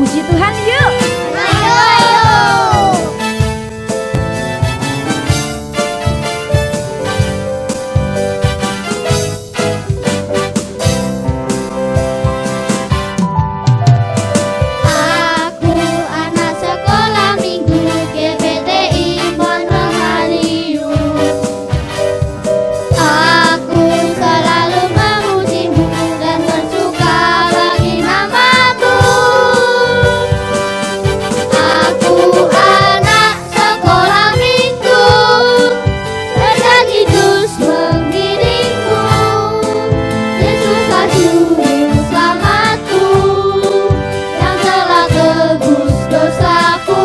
Puji Tuhan yuk. Ayo, ayo. Aku anak sekolah minggu GPTI Pondok Haliung. Aku selalu memujimu dan bersuka bagi namamu. Aku anak sekolah minggu, berjanji terus mengiringmu. Yesuslah juru selamatku, yang telah tebus dosaku.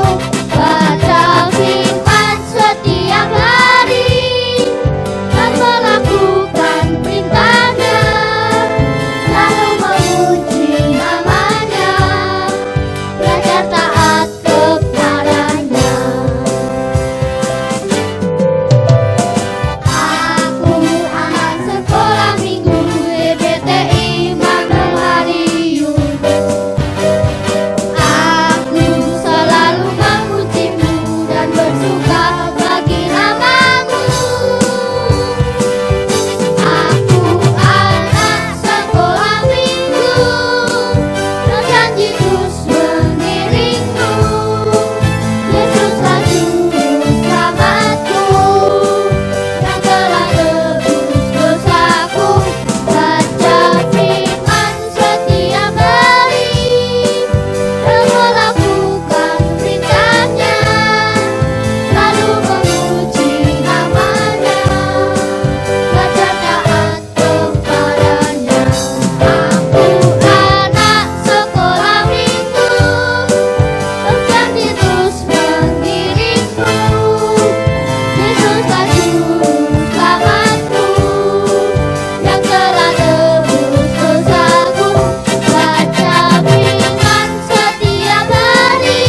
Baca firman setiap hari dan melakukan perintahnya, lalu memuji namanya, belajar taat kepadanya. Aku anak sekolah minggu GPTI Pondok Haliung. Aku selalu memujimu dan bersuka bagi namamu. Aku anak sekolah minggu, berjanji terus mengiringmu. Yesuslah juru selamatku, yang telah tebus dosaku. Baca firman setiap hari dan melakukan perintahnya, lalu memuji namanya, belajar taat kepadanya. Aku anak sekolah minggu, berjanji terus mengiringmu. Yesuslah juru selamatku, yang telah tebus dosaku. Baca firman setiap hari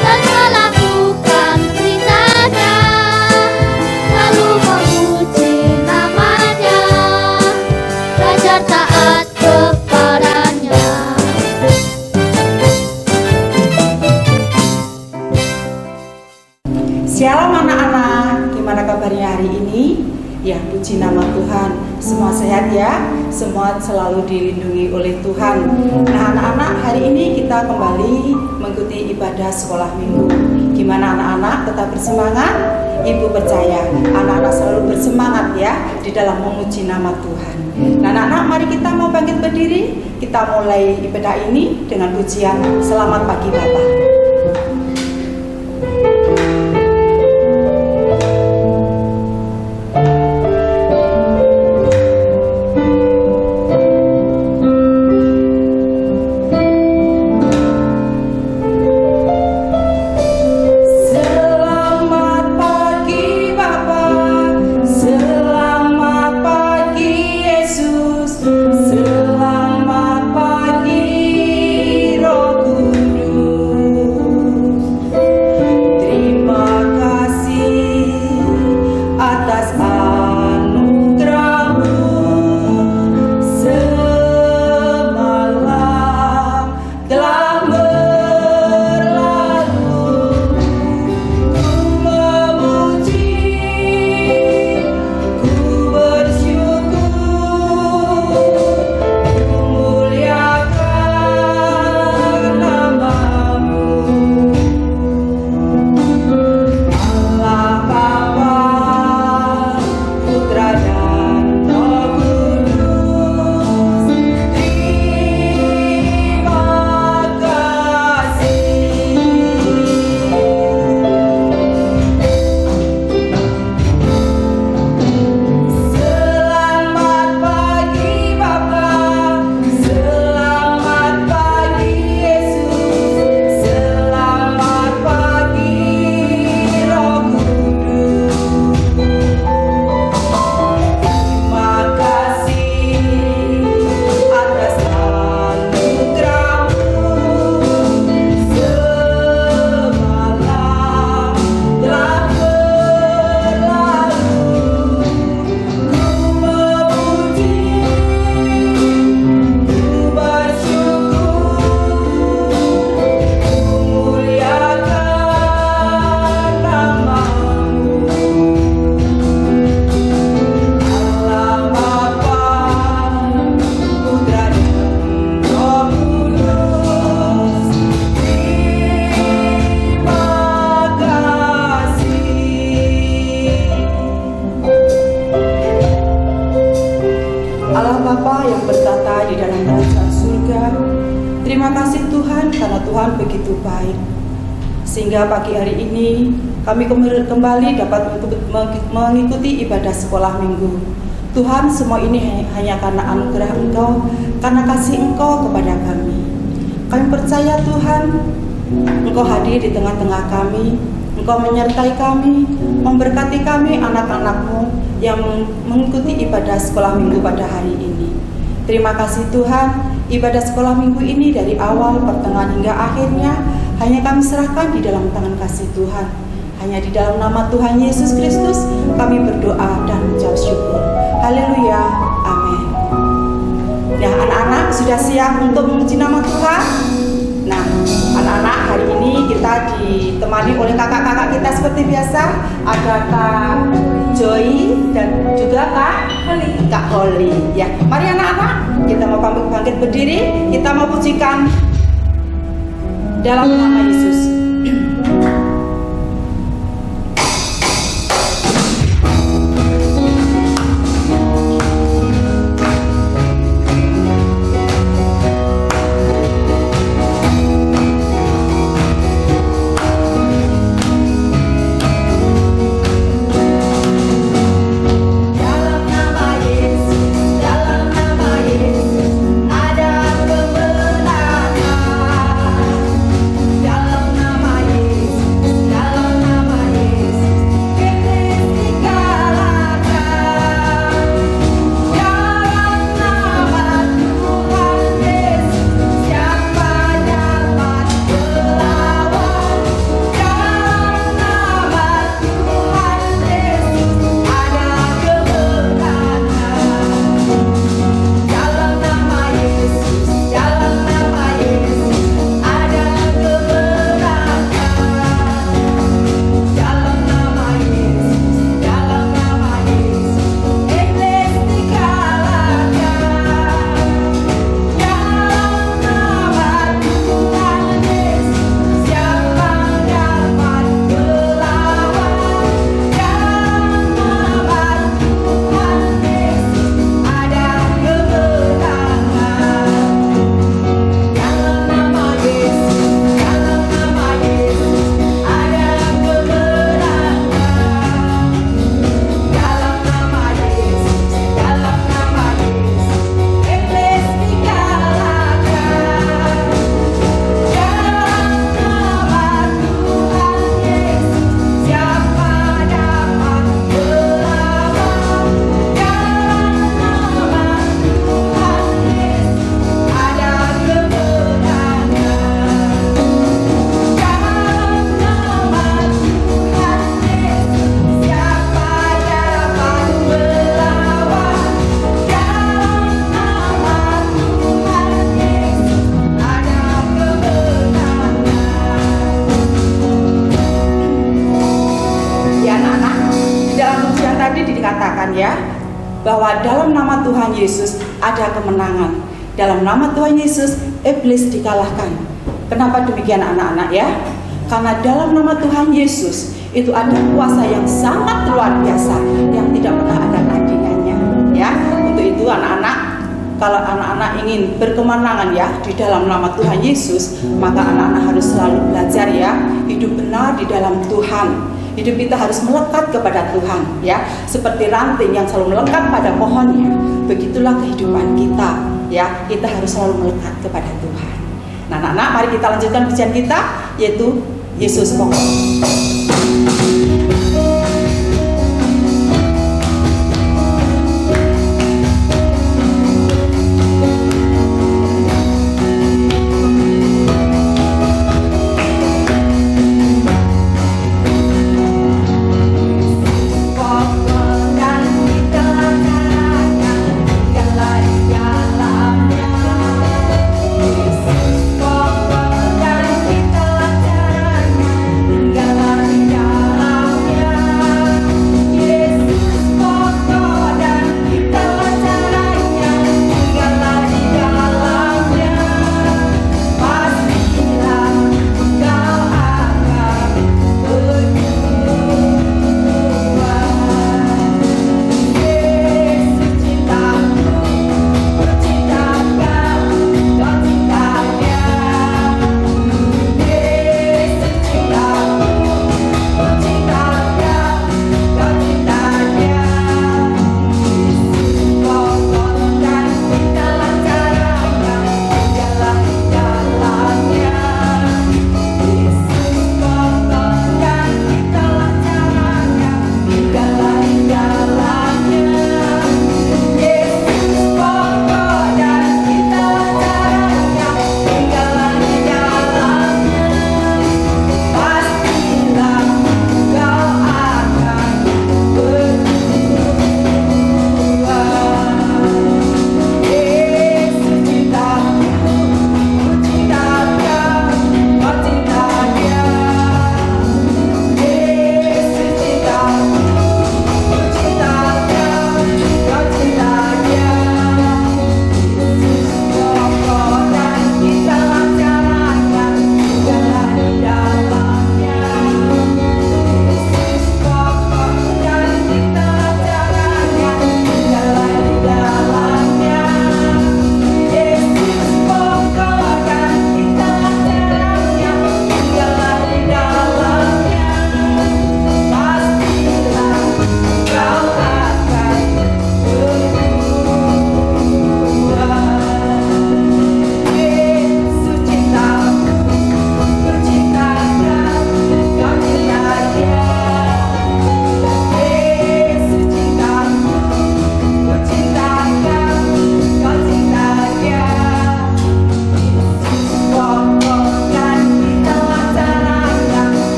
dan melakukan perintahnya, lalu memuji namanya, belajar taat kepadanya. Shalom anak-anak, gimana kabarnya hari ini? Ya, puji nama Tuhan. Semua sehat ya, semua selalu dilindungi oleh Tuhan. Nah anak-anak, hari ini kita kembali mengikuti ibadah sekolah minggu. Gimana anak-anak, tetap bersemangat? Ibu percaya anak-anak selalu bersemangat ya di dalam memuji nama Tuhan. Nah anak-anak, mari kita mau bangkit berdiri. Kita mulai ibadah ini dengan pujian Selamat Pagi Bapa. Selamat pagi Bapa, selamat pagi Yesus, selamat pagi Roh Kudus. Allah Bapa yang bertata di dalam kerajaan surga, terima kasih Tuhan karena Tuhan begitu baik. Sehingga pagi hari ini kami kembali dapat mengikuti ibadah sekolah minggu. Tuhan, semua ini hanya karena anugerah Engkau, karena kasih Engkau kepada kami. Kami percaya Tuhan, Engkau hadir di tengah-tengah kami, Engkau menyertai kami, memberkati kami anak-anak-Mu yang mengikuti ibadah sekolah minggu pada hari ini. Terima kasih Tuhan, ibadah sekolah minggu ini dari awal, pertengahan hingga akhirnya hanya kami serahkan di dalam tangan kasih Tuhan. Hanya di dalam nama Tuhan Yesus Kristus kami berdoa dan mengucap syukur. Haleluya, amin. Nah, anak-anak sudah siap untuk memuji nama Tuhan? Nah, anak-anak, hari ini kita ditemani oleh kakak-kakak kita seperti biasa. Ada Kak Joy dan juga Kak Holly. Ya, mari anak-anak, kita mau bangkit berdiri, kita mau pujikan dalam nama Yesus. Bahwa dalam nama Tuhan Yesus ada kemenangan. Dalam nama Tuhan Yesus iblis dikalahkan. Kenapa demikian anak-anak ya? Karena dalam nama Tuhan Yesus itu ada kuasa yang sangat luar biasa yang tidak pernah ada tandingannya ya. Untuk itu anak-anak, kalau anak-anak ingin berkemenangan ya di dalam nama Tuhan Yesus, maka anak-anak harus selalu belajar ya, hidup benar di dalam Tuhan. Hidup kita harus melekat kepada Tuhan ya, seperti ranting yang selalu melekat pada pohonnya. Begitulah kehidupan kita ya, kita harus selalu melekat kepada Tuhan. Nah anak-anak, mari kita lanjutkan pujian kita, yaitu Yesus pokok. Dalam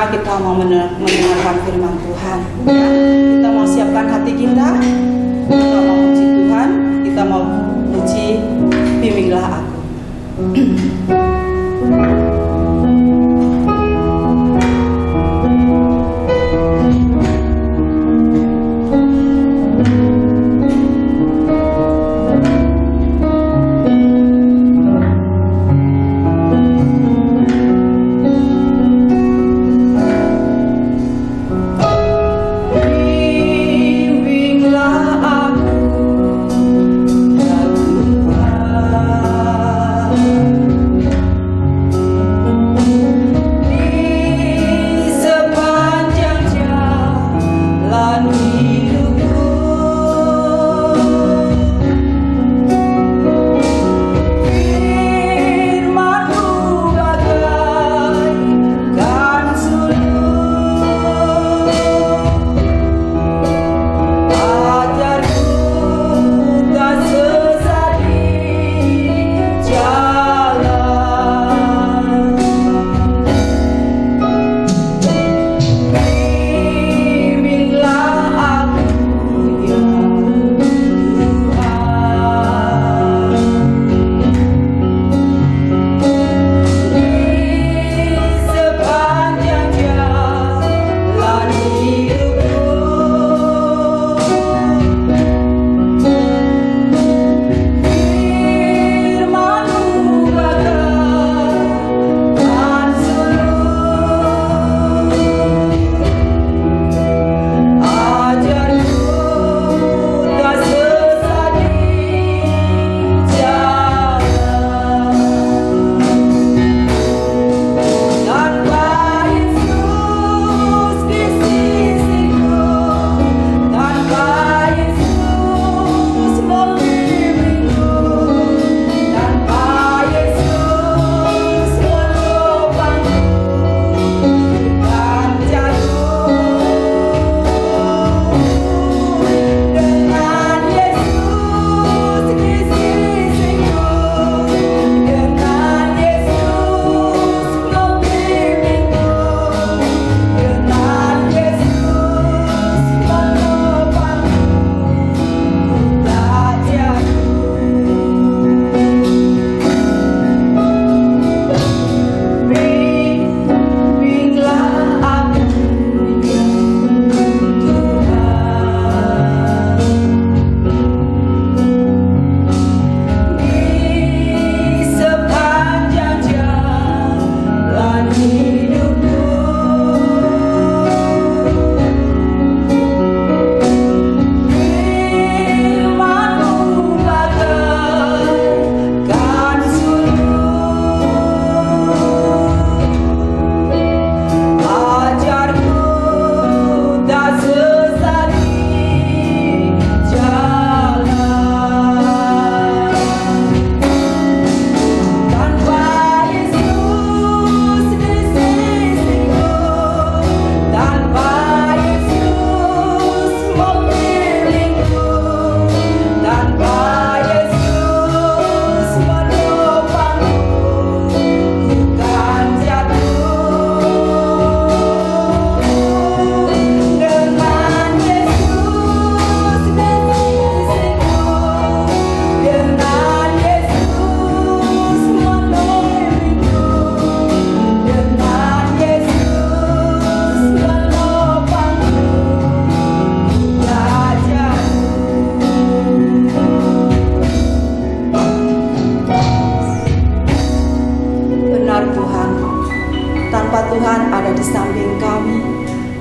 Maka kita mau mendengarkan firman Tuhan. Kita mau siapkan hati kita mau puji Tuhan, kita mau puji bimbinglah aku.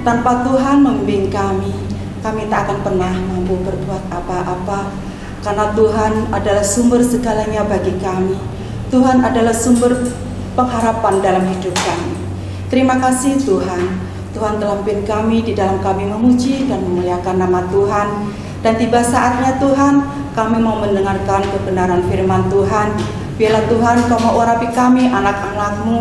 Tanpa Tuhan membimbing kami tak akan pernah mampu berbuat apa-apa. Karena Tuhan adalah sumber segalanya bagi kami. Tuhan adalah sumber pengharapan dalam hidup kami. Terima kasih Tuhan. Tuhan telah memimpin kami di dalam kami memuji dan memuliakan nama Tuhan. Dan tiba saatnya Tuhan, kami mau mendengarkan kebenaran firman Tuhan. Biarlah Tuhan Kau mau urapi kami anak-anak-Mu,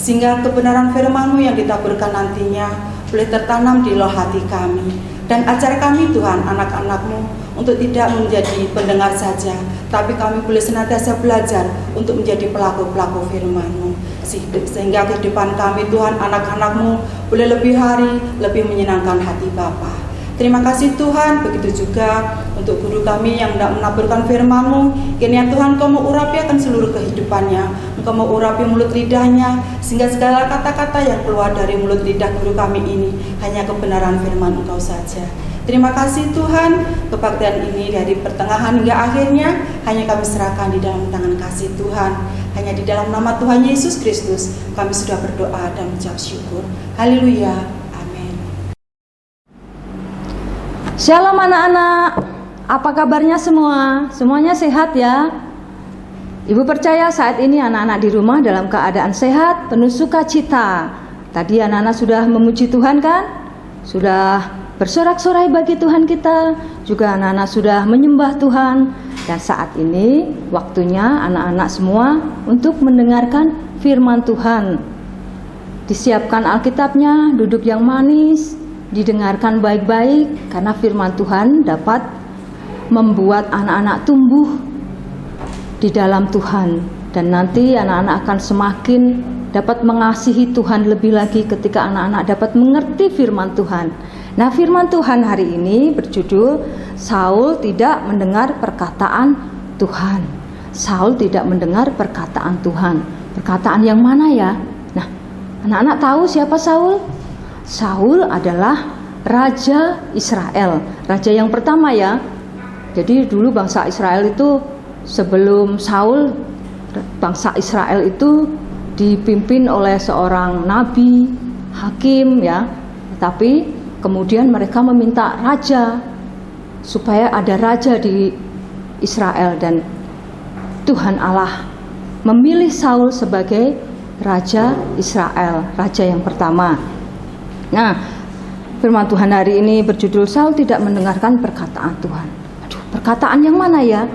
sehingga kebenaran firman-Mu yang ditaburkan nantinya boleh tertanam di loh hati kami. Dan ajar kami Tuhan anak-anak-Mu untuk tidak menjadi pendengar saja, tapi kami boleh senantiasa belajar untuk menjadi pelaku-pelaku firman-Mu. sehingga kehidupan kami Tuhan, anak-anak-Mu boleh lebih hari, lebih menyenangkan hati Bapa. Terima kasih Tuhan, begitu juga untuk guru kami yang hendak menaburkan firman-Mu. Kiranya Tuhan Kau mau urapi akan seluruh kehidupannya, Engkau mau urapi mulut lidahnya, sehingga segala kata-kata yang keluar dari mulut lidah guru kami ini hanya kebenaran firman Engkau saja. Terima kasih Tuhan, kebaktian ini dari pertengahan hingga akhirnya hanya kami serahkan di dalam tangan kasih Tuhan. Hanya di dalam nama Tuhan Yesus Kristus kami sudah berdoa dan mengucap syukur. Haleluya. Shalom anak-anak, apa kabarnya semua? Semuanya sehat ya? Ibu percaya saat ini anak-anak di rumah dalam keadaan sehat, penuh sukacita. Tadi anak-anak sudah memuji Tuhan kan? Sudah bersorak-sorai bagi Tuhan kita. Juga anak-anak sudah menyembah Tuhan. Dan saat ini waktunya anak-anak semua untuk mendengarkan firman Tuhan. Disiapkan Alkitabnya, duduk yang manis, didengarkan baik-baik, karena firman Tuhan dapat membuat anak-anak tumbuh di dalam Tuhan, dan nanti anak-anak akan semakin dapat mengasihi Tuhan lebih lagi ketika anak-anak dapat mengerti firman Tuhan. Nah, firman Tuhan hari ini berjudul Saul tidak mendengar perkataan Tuhan. Saul tidak mendengar perkataan Tuhan. Perkataan yang mana ya? Nah, anak-anak tahu siapa Saul? Saul adalah Raja Israel, raja yang pertama ya. Jadi dulu bangsa Israel itu sebelum Saul, bangsa Israel itu dipimpin oleh seorang nabi, hakim ya. Tapi kemudian mereka meminta raja, supaya ada raja di Israel, dan Tuhan Allah memilih Saul sebagai Raja Israel, raja yang pertama. Nah, firman Tuhan hari ini berjudul Saul tidak mendengarkan perkataan Tuhan. Aduh, perkataan yang mana ya?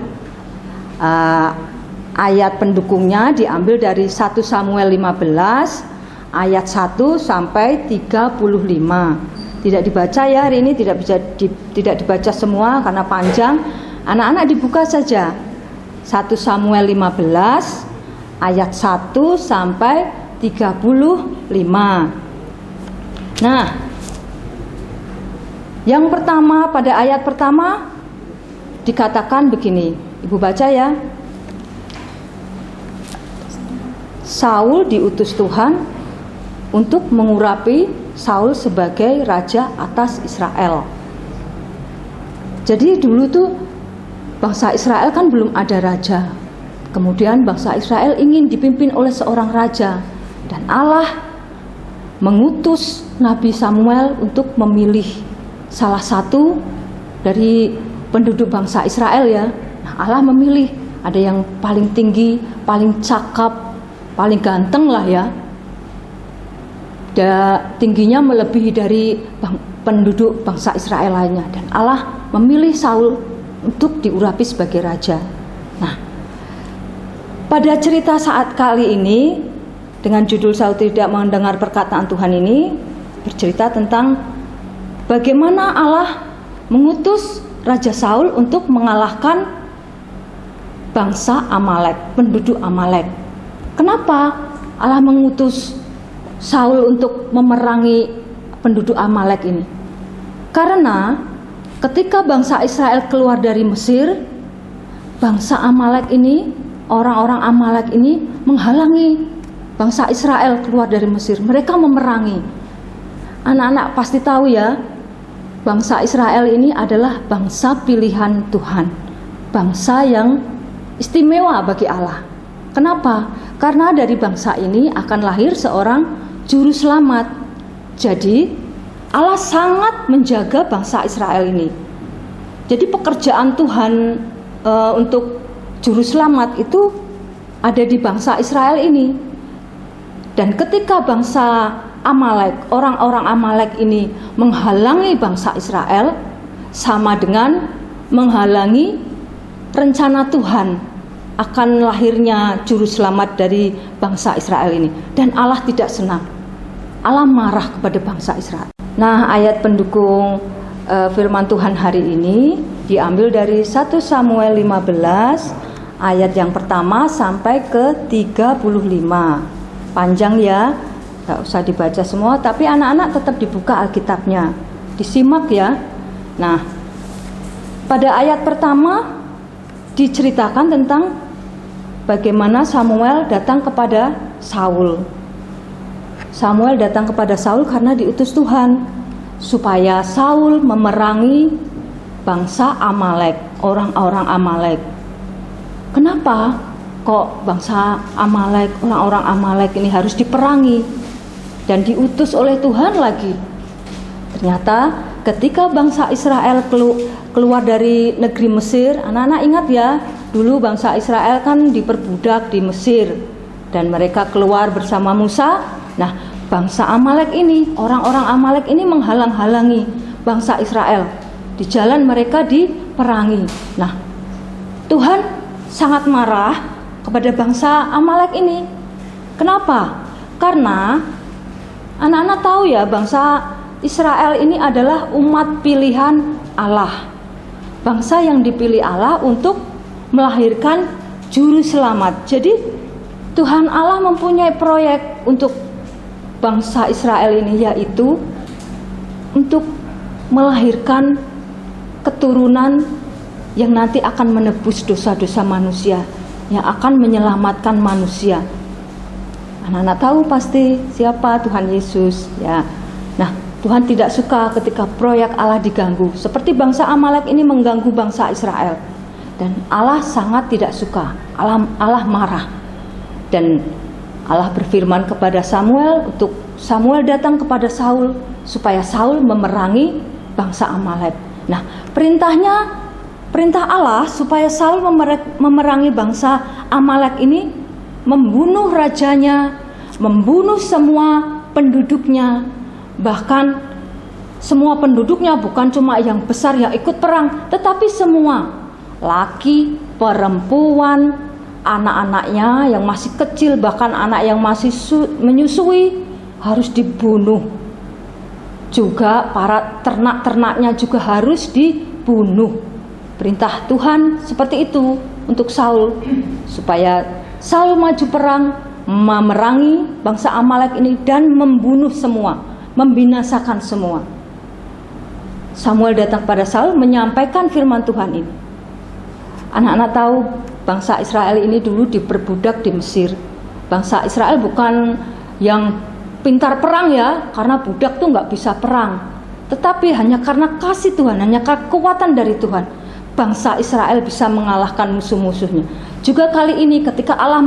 Ayat pendukungnya diambil dari 1 Samuel 15 ayat 1 sampai 35. Tidak dibaca ya hari ini, tidak dibaca semua karena panjang. Anak-anak dibuka saja 1 Samuel 15 ayat 1 sampai 35. Nah, yang pertama, pada ayat pertama dikatakan begini, Ibu baca ya. Saul diutus Tuhan untuk mengurapi Saul sebagai raja atas Israel. Jadi dulu tuh bangsa Israel kan belum ada raja. Kemudian bangsa Israel ingin dipimpin oleh seorang raja, dan Allah mengutus Nabi Samuel untuk memilih salah satu dari penduduk bangsa Israel ya. Nah, Allah memilih, ada yang paling tinggi, paling cakap, paling ganteng lah ya. Tingginya melebihi dari penduduk bangsa Israel lainnya, dan Allah memilih Saul untuk diurapi sebagai raja. Nah, pada cerita saat kali ini dengan judul Saul tidak mendengar perkataan Tuhan ini bercerita tentang bagaimana Allah mengutus Raja Saul untuk mengalahkan bangsa Amalek, penduduk Amalek. Kenapa Allah mengutus Saul untuk memerangi penduduk Amalek ini? Karena ketika bangsa Israel keluar dari Mesir, bangsa Amalek ini, orang-orang Amalek ini menghalangi bangsa Israel keluar dari Mesir. Mereka memerangi. Anak-anak pasti tahu ya, bangsa Israel ini adalah bangsa pilihan Tuhan, bangsa yang istimewa bagi Allah. Kenapa? Karena dari bangsa ini akan lahir seorang juru selamat. Jadi Allah sangat menjaga bangsa Israel ini. Jadi pekerjaan Tuhan untuk juru selamat itu ada di bangsa Israel ini. Dan ketika bangsa Amalek, orang-orang Amalek ini menghalangi bangsa Israel, sama dengan menghalangi rencana Tuhan akan lahirnya juru selamat dari bangsa Israel ini. Dan Allah tidak senang, Allah marah kepada bangsa Israel. Nah, ayat pendukung firman Tuhan hari ini diambil dari 1 Samuel 15 ayat yang pertama sampai ke 35. panjang ya, nggak usah dibaca semua, tapi anak-anak tetap dibuka Alkitabnya, disimak ya. Nah, pada ayat pertama diceritakan tentang bagaimana Samuel datang kepada Saul. Samuel datang kepada Saul karena diutus Tuhan supaya Saul memerangi bangsa Amalek, orang-orang Amalek. Kenapa kok bangsa Amalek, orang-orang Amalek ini harus diperangi dan diutus oleh Tuhan lagi? Ternyata ketika bangsa Israel keluar dari negeri Mesir, anak-anak ingat ya, dulu bangsa Israel kan diperbudak di Mesir dan mereka keluar bersama Musa. Nah, bangsa Amalek ini, orang-orang Amalek ini menghalang-halangi bangsa Israel. Di jalan mereka diperangi. Nah, Tuhan sangat marah kepada bangsa Amalek ini. Kenapa? Karena anak-anak tahu ya, bangsa Israel ini adalah umat pilihan Allah. Bangsa yang dipilih Allah untuk melahirkan juru selamat. Jadi Tuhan Allah mempunyai proyek untuk bangsa Israel ini, yaitu untuk melahirkan keturunan yang nanti akan menebus dosa-dosa manusia, yang akan menyelamatkan manusia. Anak-anak tahu pasti siapa Tuhan Yesus ya. Nah, Tuhan tidak suka ketika proyek Allah diganggu, seperti bangsa Amalek ini mengganggu bangsa Israel. Dan Allah sangat tidak suka. Allah marah. Dan Allah berfirman kepada Samuel untuk Samuel datang kepada Saul supaya Saul memerangi bangsa Amalek. Nah, perintah Allah supaya Saul memerangi bangsa Amalek ini, membunuh rajanya, membunuh semua penduduknya, bahkan semua penduduknya, bukan cuma yang besar yang ikut perang, tetapi semua laki, perempuan, anak-anaknya yang masih kecil, bahkan anak yang masih menyusui harus dibunuh. Juga para ternak-ternaknya juga harus dibunuh. Perintah Tuhan seperti itu untuk Saul, supaya Saul maju perang, memerangi bangsa Amalek ini dan membunuh semua, membinasakan semua. Samuel datang pada Saul menyampaikan firman Tuhan ini. Anak-anak tahu bangsa Israel ini dulu diperbudak di Mesir. Bangsa Israel bukan yang pintar perang ya, karena budak tuh nggak bisa perang, tetapi hanya karena kasih Tuhan, hanya karena kekuatan dari Tuhan, bangsa Israel bisa mengalahkan musuh-musuhnya. Juga kali ini ketika Allah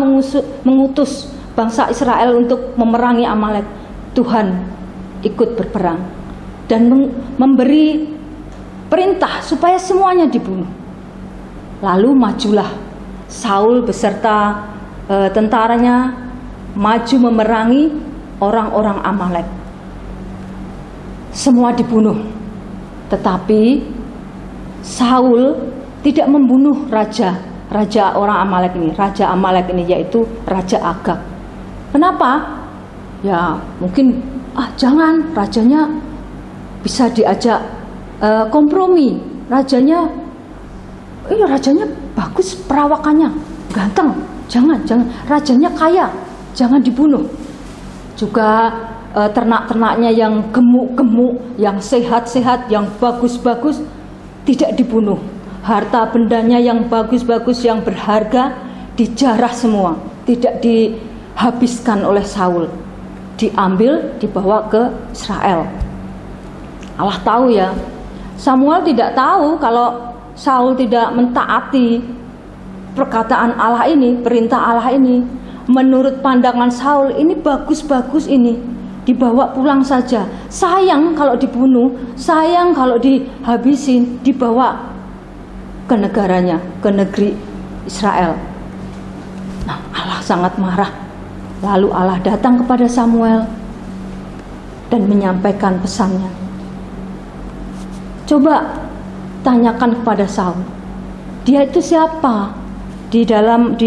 mengutus bangsa Israel untuk memerangi Amalek, Tuhan ikut berperang dan memberi perintah supaya semuanya dibunuh. Lalu majulah Saul beserta tentaranya maju memerangi orang-orang Amalek. Semua dibunuh. Tetapi Saul tidak membunuh raja orang Amalek ini. Raja Amalek ini yaitu Raja Agag. Kenapa? Ya mungkin jangan, rajanya bisa diajak kompromi. Rajanya bagus perawakannya, ganteng. Jangan. Rajanya kaya, jangan dibunuh. Juga ternak-ternaknya yang gemuk-gemuk, yang sehat-sehat, yang bagus-bagus tidak dibunuh. Harta bendanya yang bagus-bagus, yang berharga dijarah semua, tidak dihabiskan oleh Saul. Diambil, dibawa ke Israel. Allah tahu ya. Samuel tidak tahu kalau Saul tidak mentaati perkataan Allah ini, perintah Allah ini. Menurut pandangan Saul ini bagus-bagus ini, dibawa pulang saja. Sayang kalau dibunuh, sayang kalau dihabisin, dibawa ke negaranya, ke negeri Israel. Nah, Allah sangat marah. Lalu Allah datang kepada Samuel dan menyampaikan pesannya. Coba tanyakan kepada Saul, dia itu siapa? Di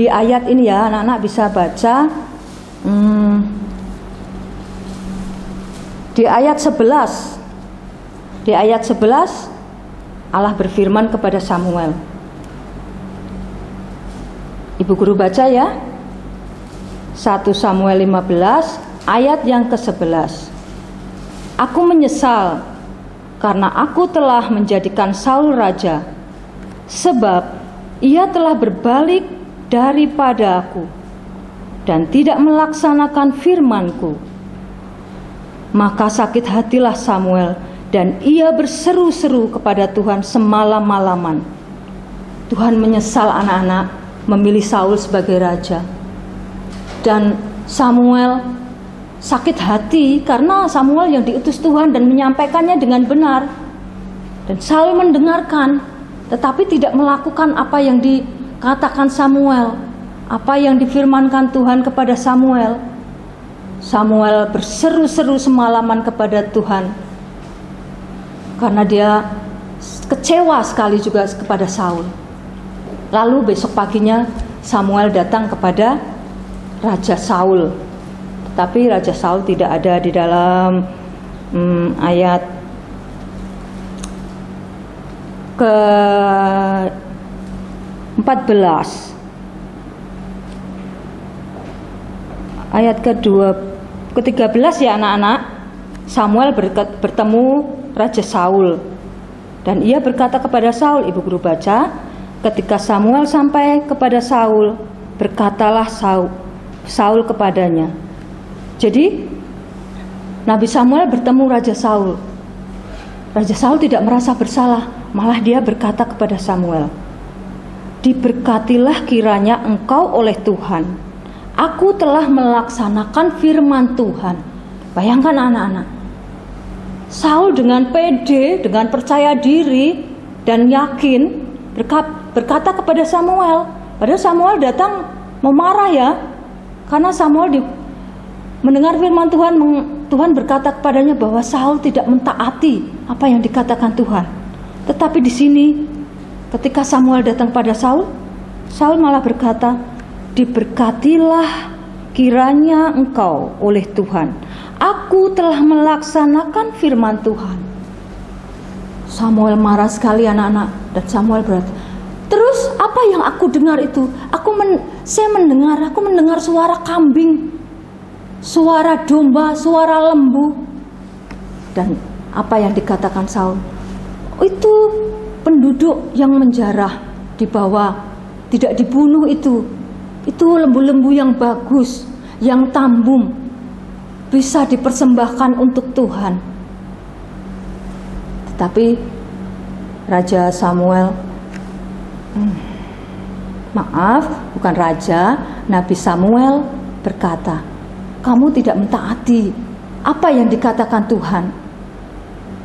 ayat ini ya, anak-anak bisa baca di ayat 11. Di ayat 11 Allah berfirman kepada Samuel. Ibu guru baca ya. 1 Samuel 15 ayat yang ke-11. Aku menyesal karena aku telah menjadikan Saul raja, sebab ia telah berbalik daripada aku dan tidak melaksanakan firman-Ku. Maka sakit hatilah Samuel dan ia berseru-seru kepada Tuhan semalam-malaman. Tuhan menyesal anak-anak memilih Saul sebagai raja. Dan Samuel sakit hati karena Samuel yang diutus Tuhan dan menyampaikannya dengan benar. Dan Saul mendengarkan tetapi tidak melakukan apa yang dikatakan Samuel, apa yang difirmankan Tuhan kepada Samuel. Samuel berseru-seru semalaman kepada Tuhan karena dia kecewa sekali juga kepada Saul. Lalu besok paginya Samuel datang kepada Raja Saul, tetapi Raja Saul tidak ada di dalam ayat ke-14, ayat ke-13 ya anak-anak. Samuel bertemu Raja Saul dan ia berkata kepada Saul, ibu guru baca, ketika Samuel sampai kepada Saul, berkatalah Saul kepadanya. Jadi Nabi Samuel bertemu Raja Saul. Raja Saul tidak merasa bersalah, malah dia berkata kepada Samuel, diberkatilah kiranya engkau oleh Tuhan. Aku telah melaksanakan firman Tuhan. Bayangkan anak-anak, Saul dengan pede, dengan percaya diri dan yakin berkata kepada Samuel. Padahal Samuel datang memarah ya, karena Samuel mendengar firman Tuhan, Tuhan berkata kepadanya bahwa Saul tidak mentaati apa yang dikatakan Tuhan. Tetapi di sini ketika Samuel datang pada Saul, Saul malah berkata, diberkatilah kiranya engkau oleh Tuhan. Aku telah melaksanakan firman Tuhan. Samuel marah sekali anak-anak, dan Samuel berkata, terus apa yang aku dengar itu? Saya mendengar suara kambing, suara domba, suara lembu. Dan apa yang dikatakan Saul? Itu penduduk yang menjarah di bawah, tidak dibunuh itu lembu-lembu yang bagus, yang tambung, bisa dipersembahkan untuk Tuhan. Tetapi Raja Samuel, bukan raja, Nabi Samuel berkata, kamu tidak mentaati apa yang dikatakan Tuhan.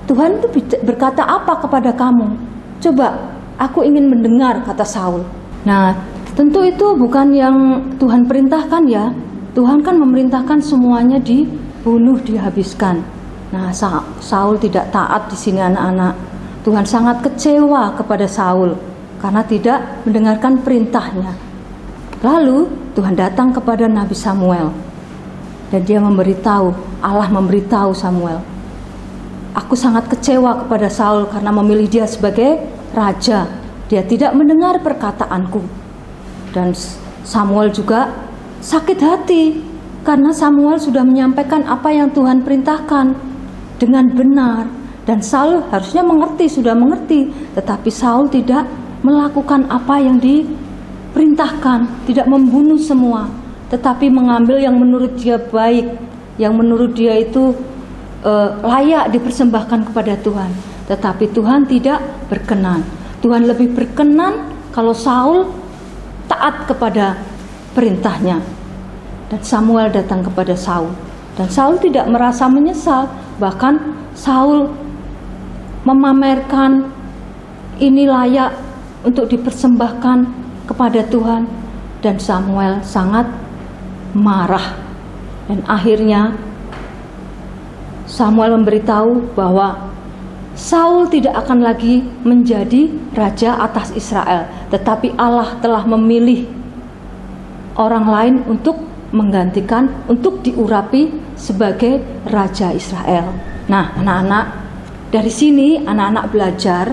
Tuhan itu berkata apa kepada kamu? Coba, aku ingin mendengar, kata Saul. Nah, tentu itu bukan yang Tuhan perintahkan ya. Tuhan kan memerintahkan semuanya dibunuh, dihabiskan. Nah, Saul tidak taat di sini anak-anak. Tuhan sangat kecewa kepada Saul karena tidak mendengarkan perintahnya. Lalu Tuhan datang kepada Nabi Samuel dan dia Allah memberitahu Samuel, aku sangat kecewa kepada Saul karena memilih dia sebagai raja. Dia tidak mendengar perkataanku. Dan Samuel juga sakit hati karena Samuel sudah menyampaikan apa yang Tuhan perintahkan dengan benar. Dan Saul harusnya sudah mengerti, tetapi Saul tidak melakukan apa yang diperintahkan, tidak membunuh semua, tetapi mengambil yang menurut dia baik, yang menurut dia itu layak dipersembahkan kepada Tuhan. Tetapi Tuhan tidak berkenan. Tuhan lebih berkenan kalau Saul taat kepada perintahnya. Dan Samuel datang kepada Saul, dan Saul tidak merasa menyesal. Bahkan Saul memamerkan ini layak untuk dipersembahkan kepada Tuhan. Dan Samuel sangat marah. Dan akhirnya Samuel memberitahu bahwa Saul tidak akan lagi menjadi raja atas Israel, tetapi Allah telah memilih orang lain untuk menggantikan, untuk diurapi sebagai raja Israel. Nah, anak-anak, dari sini anak-anak belajar,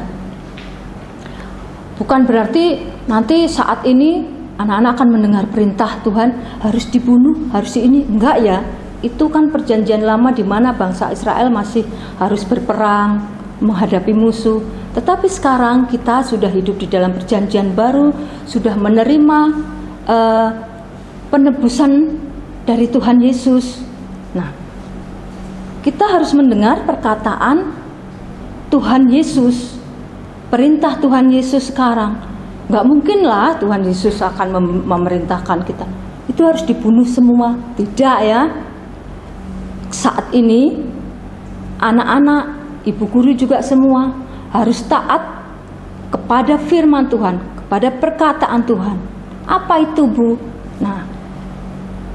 bukan berarti nanti saat ini anak-anak akan mendengar perintah Tuhan harus dibunuh, harus ini. Enggak ya. Itu kan perjanjian lama di mana bangsa Israel masih harus berperang, menghadapi musuh. Tetapi sekarang kita sudah hidup di dalam perjanjian baru, sudah menerima penebusan dari Tuhan Yesus. Nah, kita harus mendengar perkataan Tuhan Yesus, perintah Tuhan Yesus sekarang. Nggak mungkin lah Tuhan Yesus akan memerintahkan kita itu harus dibunuh semua. Tidak ya. Saat ini anak-anak, ibu guru juga semua harus taat kepada firman Tuhan, kepada perkataan Tuhan. Apa itu, Bu? Nah,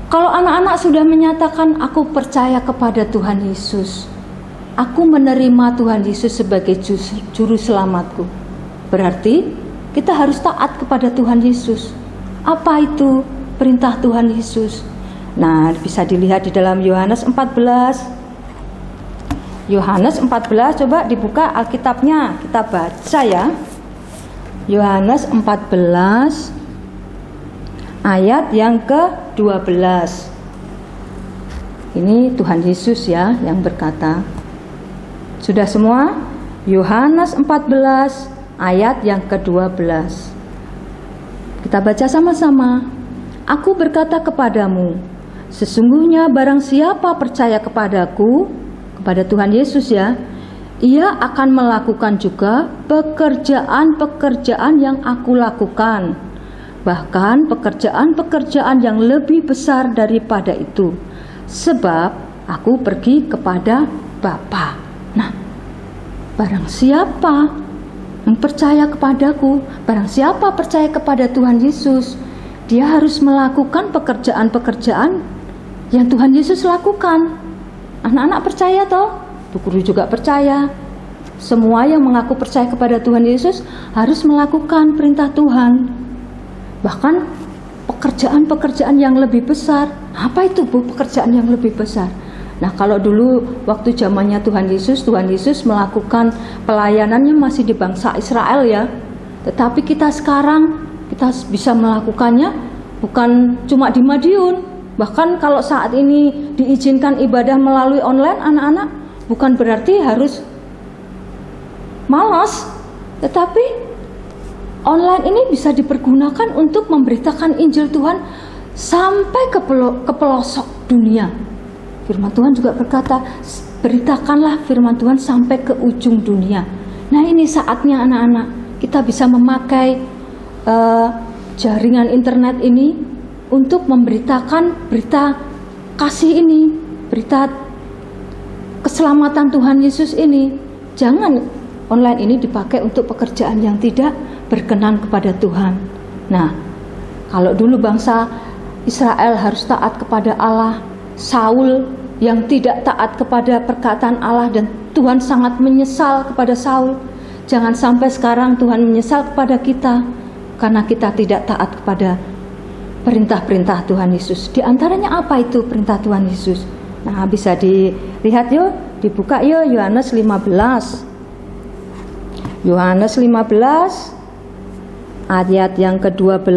kalau anak-anak sudah menyatakan aku percaya kepada Tuhan Yesus, aku menerima Tuhan Yesus sebagai juru selamatku, berarti kita harus taat kepada Tuhan Yesus. Apa itu perintah Tuhan Yesus? Nah, bisa dilihat di dalam Yohanes 14. Yohanes 14, coba dibuka Alkitabnya, kita baca ya. Yohanes 14 ayat yang ke-12. Ini Tuhan Yesus ya yang berkata. Sudah semua? Yohanes 14 ayat yang ke-12. Kita baca sama-sama. Aku berkata kepadamu, sesungguhnya barang siapa percaya kepadaku, kepada Tuhan Yesus ya, ia akan melakukan juga pekerjaan-pekerjaan yang aku lakukan, bahkan pekerjaan-pekerjaan yang lebih besar daripada itu, sebab aku pergi kepada Bapa. Nah, barang siapa yang percaya kepadaku, barang siapa percaya kepada Tuhan Yesus, dia harus melakukan pekerjaan-pekerjaan yang Tuhan Yesus lakukan. Anak-anak percaya toh? Bu guru juga percaya. Semua yang mengaku percaya kepada Tuhan Yesus harus melakukan perintah Tuhan. Bahkan pekerjaan-pekerjaan yang lebih besar. Apa itu, Bu, pekerjaan yang lebih besar? Nah, kalau dulu waktu zamannya Tuhan Yesus melakukan pelayanannya masih di bangsa Israel ya. Tetapi kita sekarang kita bisa melakukannya bukan cuma di Madiun. Bahkan kalau saat ini diizinkan ibadah melalui online, anak-anak bukan berarti harus malas, tetapi online ini bisa dipergunakan untuk memberitakan Injil Tuhan sampai ke pelosok dunia. Firman Tuhan juga berkata, beritakanlah firman Tuhan sampai ke ujung dunia. Nah, ini saatnya anak-anak kita bisa memakai jaringan internet ini untuk memberitakan berita kasih ini, berita keselamatan Tuhan Yesus ini. Jangan online ini dipakai untuk pekerjaan yang tidak berkenan kepada Tuhan. Nah, kalau dulu bangsa Israel harus taat kepada Allah, Saul yang tidak taat kepada perkataan Allah dan Tuhan sangat menyesal kepada Saul. Jangan sampai sekarang Tuhan menyesal kepada kita karena kita tidak taat kepada perintah-perintah Tuhan Yesus. Di antaranya apa itu perintah Tuhan Yesus? Nah, bisa dilihat yuk, dibuka yuk Yohanes 15. Yohanes 15 ayat yang ke-12.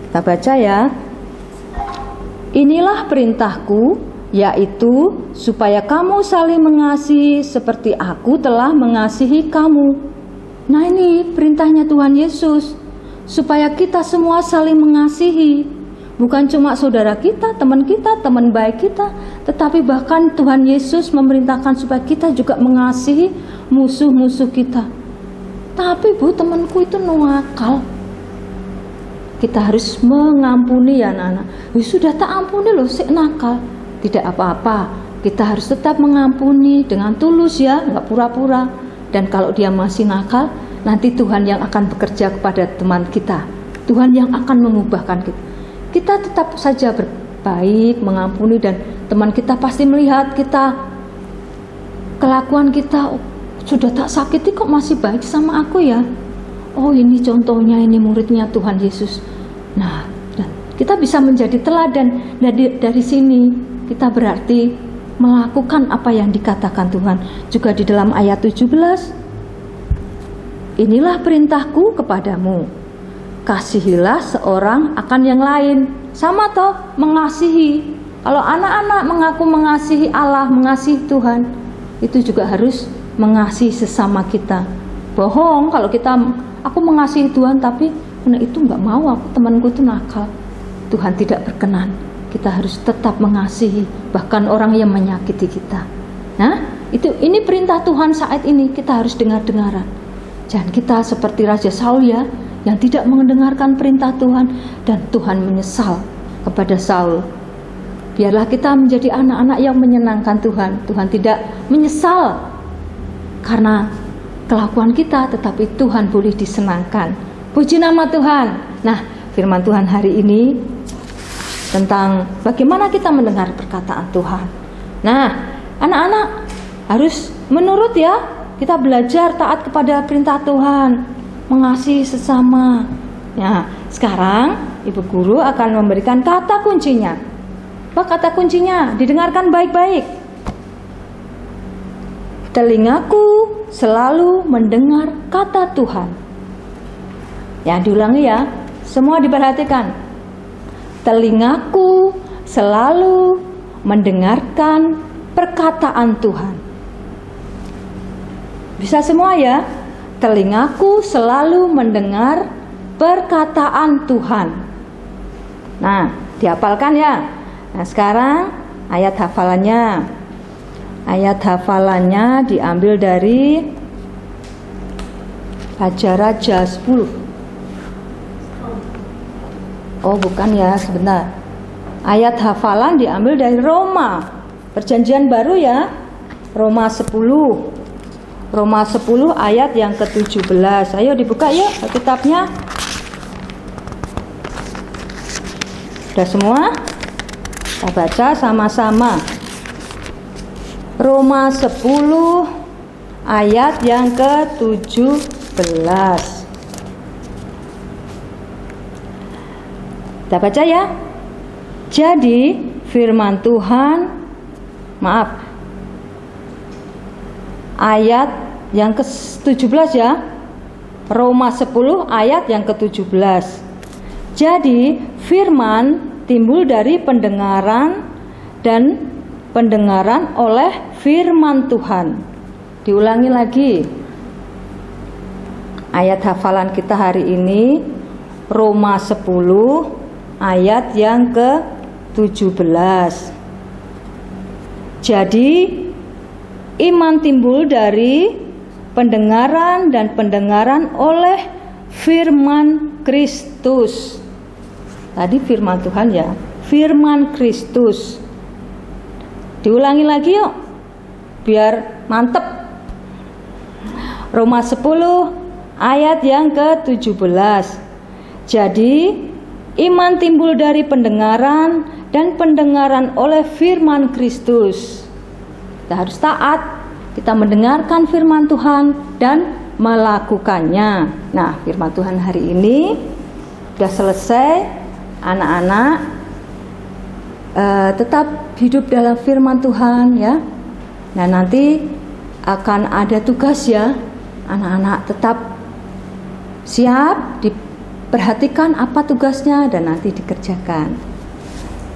Kita baca ya. Inilah perintahku, yaitu supaya kamu saling mengasihi seperti aku telah mengasihi kamu. Nah, ini perintahnya Tuhan Yesus, supaya kita semua saling mengasihi. Bukan cuma saudara kita, teman baik kita, tetapi bahkan Tuhan Yesus memerintahkan supaya kita juga mengasihi musuh-musuh kita. Tapi Bu, temanku itu nakal. Kita harus mengampuni ya anak-anak. Sudah tak ampuni loh, si nakal. Tidak apa-apa, kita harus tetap mengampuni dengan tulus ya, nggak pura-pura. Dan kalau dia masih nakal, nanti Tuhan yang akan bekerja kepada teman kita. Tuhan yang akan mengubahkan kita. Kita tetap saja berbaik, mengampuni, dan teman kita pasti melihat kita, kelakuan kita, oh, sudah tak sakiti kok masih baik sama aku ya. Oh, ini contohnya, ini muridnya Tuhan Yesus. Nah, dan kita bisa menjadi teladan. Dari sini kita berarti melakukan apa yang dikatakan Tuhan. Juga di dalam ayat 17, inilah perintahku kepadamu, kasihilah seorang akan yang lain. Sama toh, mengasihi. Kalau anak-anak mengaku mengasihi Allah, mengasihi Tuhan, itu juga harus mengasihi sesama kita. Bohong kalau kita, aku mengasihi Tuhan tapi itu nggak mau, aku temanku itu nakal. Tuhan tidak berkenan. Kita harus tetap mengasihi bahkan orang yang menyakiti kita. Nah, ini perintah Tuhan saat ini, kita harus dengar-dengaran. Jangan kita seperti Raja Saul ya, yang tidak mendengarkan perintah Tuhan dan Tuhan menyesal kepada Saul. Biarlah kita menjadi anak-anak yang menyenangkan Tuhan. Tuhan tidak menyesal karena kelakuan kita, tetapi Tuhan boleh disenangkan. Puji nama Tuhan. Nah, firman Tuhan hari ini tentang bagaimana kita mendengar perkataan Tuhan. Nah, anak-anak harus menurut ya. Kita belajar taat kepada perintah Tuhan, mengasihi sesama. Nah, sekarang Ibu Guru akan memberikan kata kuncinya. Apa kata kuncinya? Didengarkan baik-baik. Telingaku selalu mendengar kata Tuhan. Ya, diulangi ya. Semua diperhatikan. Telingaku selalu mendengarkan perkataan Tuhan. Bisa semua ya? Telingaku selalu mendengar perkataan Tuhan. Nah, dihafalkan ya. Nah, sekarang ayat hafalannya. Ayat hafalannya diambil dari Raja-Raja 10. Oh, bukan ya, sebentar. Ayat hafalan diambil dari Roma. Perjanjian baru ya. Roma 10. Roma 10 ayat yang ke-17. Ayo dibuka yuk kitabnya. Sudah semua? Kita baca sama-sama. Roma 10 ayat yang ke-17. Kita baca ya. Jadi firman Tuhan, ayat yang ke-17 ya. Roma 10 ayat yang ke-17. Jadi firman timbul dari pendengaran dan pendengaran oleh firman Tuhan. Diulangi lagi. Ayat hafalan kita hari ini Roma 10 ayat yang ke-17. Jadi iman timbul dari pendengaran dan pendengaran oleh firman Kristus. Tadi firman Tuhan ya, firman Kristus. Diulangi lagi yuk, biar mantep. Roma 10 ayat yang ke-17. Jadi iman timbul dari pendengaran dan pendengaran oleh firman Kristus. Kita harus taat, kita mendengarkan firman Tuhan dan melakukannya. Nah, firman Tuhan hari ini sudah selesai. Anak-anak tetap hidup dalam firman Tuhan ya. Nah, nanti akan ada tugas ya. Anak-anak tetap siap, diperhatikan apa tugasnya dan nanti dikerjakan.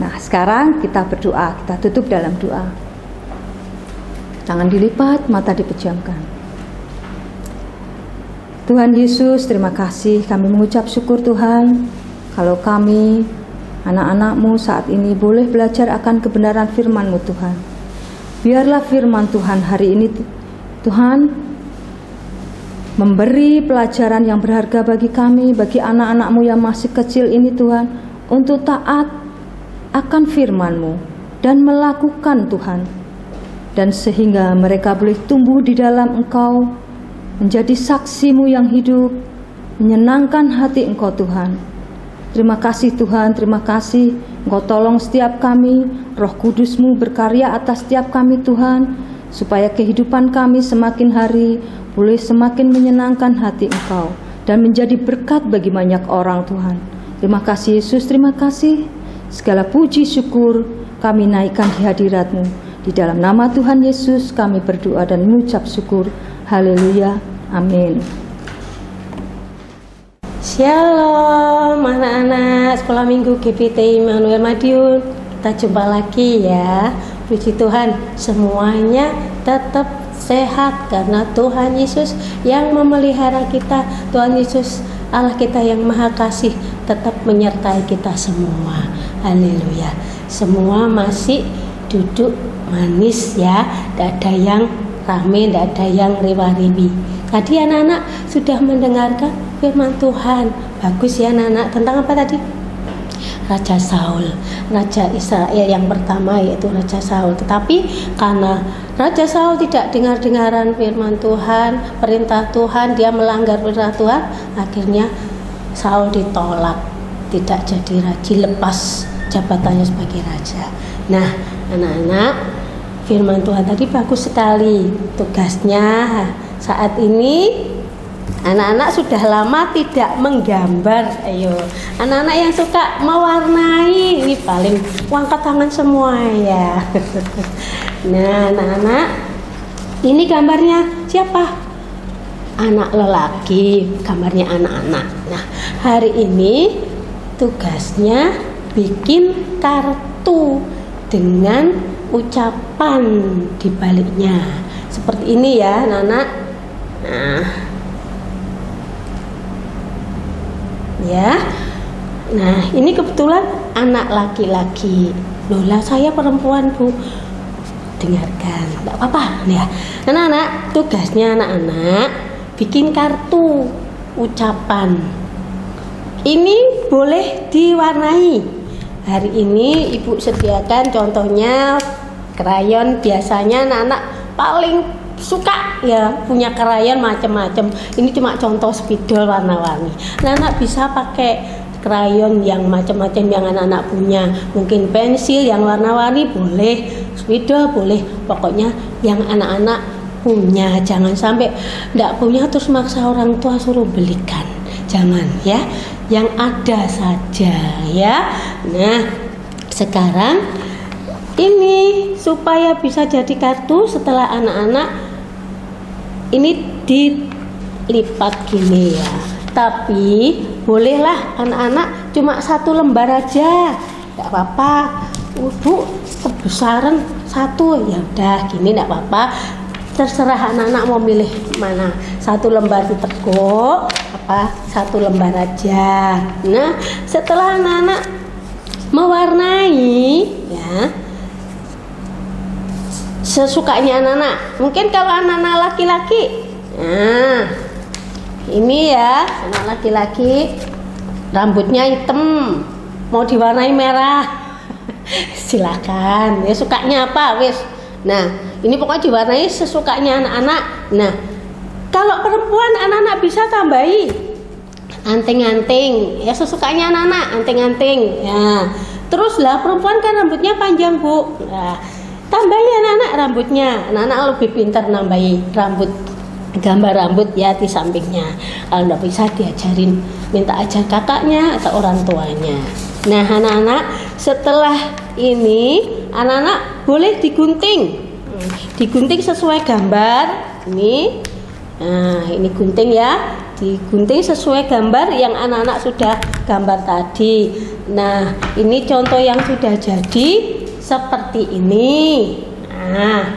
Nah, sekarang kita berdoa, kita tutup dalam doa. Tangan dilipat, mata dipejamkan. Tuhan Yesus, terima kasih. Kami mengucap syukur Tuhan, kalau kami, anak-anak-Mu saat ini boleh belajar akan kebenaran firman-Mu Tuhan. Biarlah firman Tuhan hari ini Tuhan memberi pelajaran yang berharga bagi kami, bagi anak-anak-Mu yang masih kecil ini Tuhan, untuk taat akan firman-Mu dan melakukan Tuhan. Dan sehingga mereka boleh tumbuh di dalam Engkau, menjadi saksi-Mu yang hidup, menyenangkan hati Engkau Tuhan. Terima kasih Tuhan, terima kasih Engkau tolong setiap kami, Roh Kudus-Mu berkarya atas setiap kami Tuhan, supaya kehidupan kami semakin hari boleh semakin menyenangkan hati Engkau dan menjadi berkat bagi banyak orang Tuhan. Terima kasih Yesus, terima kasih. Segala puji syukur kami naikkan di hadirat-Mu. Di dalam nama Tuhan Yesus kami berdoa dan mengucap syukur. Haleluya, amin. Shalom anak-anak Sekolah Minggu GPT Immanuel Madiun. Kita jumpa lagi ya. Puji Tuhan, semuanya tetap sehat karena Tuhan Yesus yang memelihara kita. Tuhan Yesus Allah kita yang maha kasih tetap menyertai kita semua. Haleluya. Semua masih duduk manis ya. Tidak ada yang rame, tidak ada yang riwa-riwi. Tadi anak-anak sudah mendengarkan firman Tuhan. Bagus ya anak-anak. Tentang apa tadi? Raja Saul, Raja Israel yang pertama, yaitu Raja Saul. Tetapi karena Raja Saul tidak dengar-dengaran firman Tuhan, perintah Tuhan, dia melanggar perintah Tuhan, akhirnya Saul ditolak, tidak jadi raja, lepas jabatannya sebagai raja. Nah anak-anak, firman Tuhan tadi bagus sekali. Tugasnya saat ini anak-anak sudah lama tidak menggambar. Ayo, anak-anak yang suka mewarnai ini paling angkat tangan semua ya. Nah anak-anak, ini gambarnya siapa? Anak lelaki, gambarnya anak-anak. Nah hari ini tugasnya bikin kartu dengan ucapan di baliknya seperti ini ya anak-anak. Nah ya, nah ini kebetulan anak laki-laki. Loh lah saya perempuan bu. Dengarkan, tidak apa-apa ya anak-anak. Tugasnya anak-anak bikin kartu ucapan. Ini boleh diwarnai. Hari ini ibu sediakan contohnya krayon. Biasanya anak-anak paling suka ya punya krayon macam-macam. Ini cuma contoh spidol warna-warni. Anak-anak bisa pakai krayon yang macam-macam yang anak-anak punya. Mungkin pensil yang warna-warni boleh, spidol boleh. Pokoknya yang anak-anak punya. Jangan sampai tidak punya terus maksa orang tua suruh belikan. Jangan ya. Yang ada saja ya. Nah sekarang ini supaya bisa jadi kartu, setelah anak-anak ini dilipat gini ya. Tapi bolehlah anak-anak cuma satu lembar aja, tidak apa-apa. Bu, kebesaran satu ya udah gini, tidak apa-apa. Terserah anak-anak mau milih mana. Satu lembar ditekuk, apa satu lembar aja. Nah setelah anak-anak mewarnai ya sesukanya anak-anak. Mungkin kalau anak-anak laki-laki, nah ini ya anak laki-laki rambutnya hitam mau diwarnai merah silakan ya, sukanya apa wis. Nah ini pokoknya diwarnai sesukanya anak-anak. Nah kalau perempuan anak-anak bisa tambahi anting-anting ya, sesukanya anak-anak, anting-anting ya. Terus lah perempuan kan rambutnya panjang bu, nah tambahi anak-anak rambutnya. Anak-anak lebih pintar nambahi rambut, gambar rambut ya di sampingnya. Kalau tidak bisa diajarin, minta ajar kakaknya atau orang tuanya. Nah anak-anak setelah ini anak-anak boleh digunting. Digunting sesuai gambar ini. Nah ini gunting ya, digunting sesuai gambar yang anak-anak sudah gambar tadi. Nah ini contoh yang sudah jadi seperti ini. Nah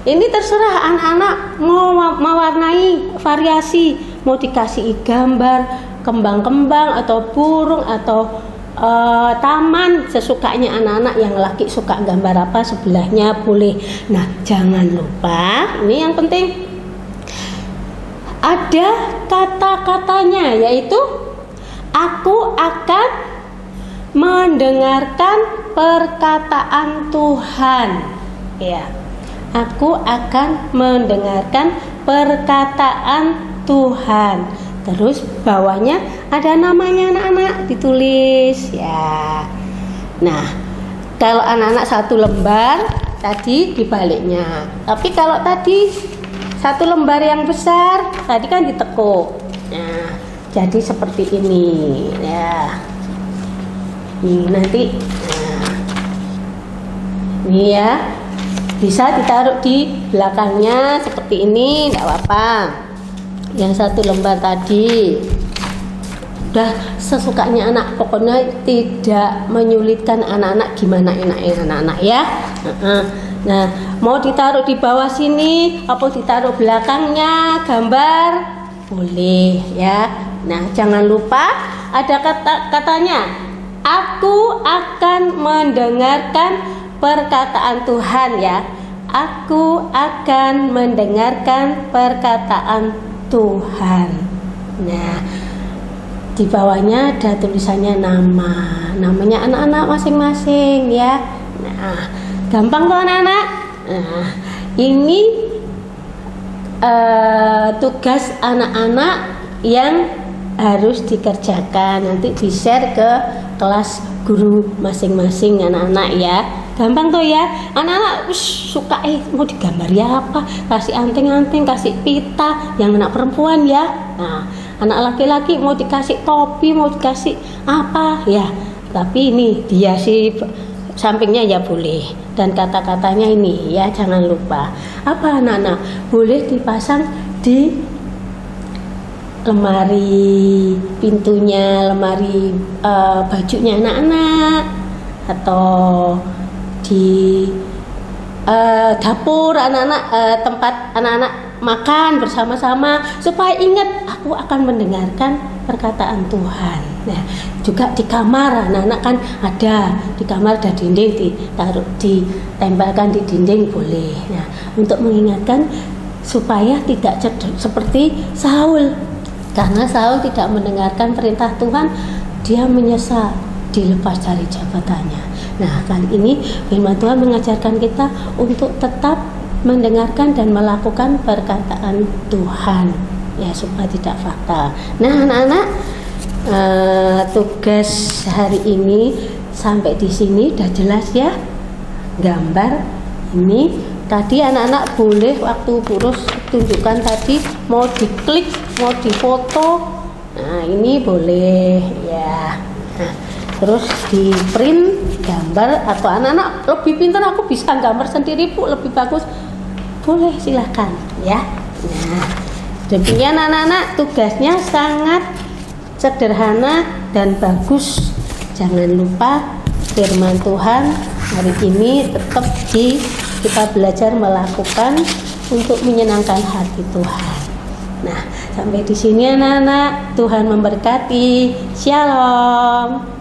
ini terserah anak-anak mau mewarnai variasi, mau dikasih gambar kembang-kembang atau burung atau taman, sesukanya anak-anak. Yang laki suka gambar apa sebelahnya boleh. Nah jangan lupa ini yang penting ada kata-katanya, yaitu aku akan mendengarkan perkataan Tuhan ya. Aku akan mendengarkan perkataan Tuhan. Terus bawahnya ada namanya anak-anak ditulis ya. Nah kalau anak-anak satu lembar tadi dibaliknya. Tapi kalau tadi satu lembar yang besar tadi kan ditekuk. Nah jadi seperti ini ya. Ini nanti nah, ini ya bisa ditaruh di belakangnya seperti ini, tidak apa-apa. Yang satu lembar tadi udah sesukanya anak, pokoknya tidak menyulitkan anak-anak, gimana enaknya anak-anak ya. Nah, mau ditaruh di bawah sini apa ditaruh belakangnya gambar boleh ya. Nah, jangan lupa ada katanya, aku akan mendengarkan perkataan Tuhan ya. Aku akan mendengarkan perkataan Tuhan. Nah, di bawahnya ada tulisannya namanya anak-anak masing-masing ya. Nah, gampang kok anak-anak. Nah, ini tugas anak-anak yang harus dikerjakan, nanti di-share ke kelas guru masing-masing anak-anak ya. Gampang tuh ya. Anak-anak suka mau digambari apa? Kasih anting-anting, kasih pita, yang anak perempuan ya. Nah, anak laki-laki mau dikasih topi, mau dikasih apa ya. Tapi ini dia sih sampingnya ya boleh. Dan kata-katanya ini ya jangan lupa. Apa anak-anak? Boleh dipasang di lemari pintunya, lemari bajunya anak-anak, atau di dapur anak-anak, tempat anak-anak makan bersama-sama, supaya ingat aku akan mendengarkan perkataan Tuhan. Nah, juga di kamar anak-anak kan ada di kamar ada dinding, ditempelkan di dinding boleh. Nah, untuk mengingatkan supaya tidak seperti Saul. Karena Saul tidak mendengarkan perintah Tuhan, dia menyesal dilepas dari jabatannya. Nah, kali ini firman Tuhan mengajarkan kita untuk tetap mendengarkan dan melakukan perkataan Tuhan ya, supaya tidak fatal. Nah, anak-anak, tugas hari ini sampai di sini udah jelas ya. Gambar ini tadi anak-anak boleh waktu Burus tunjukkan tadi mau diklik, mau difoto. Nah, ini boleh ya. Nah, terus di print gambar, atau anak-anak lebih pintar, aku bisa gambar sendiri Bu, lebih bagus, boleh silahkan ya. Nah, demikian anak-anak, tugasnya sangat sederhana dan bagus. Jangan lupa firman Tuhan hari ini tetap kita belajar melakukan untuk menyenangkan hati Tuhan. Nah, sampai di sini anak-anak, Tuhan memberkati. Shalom.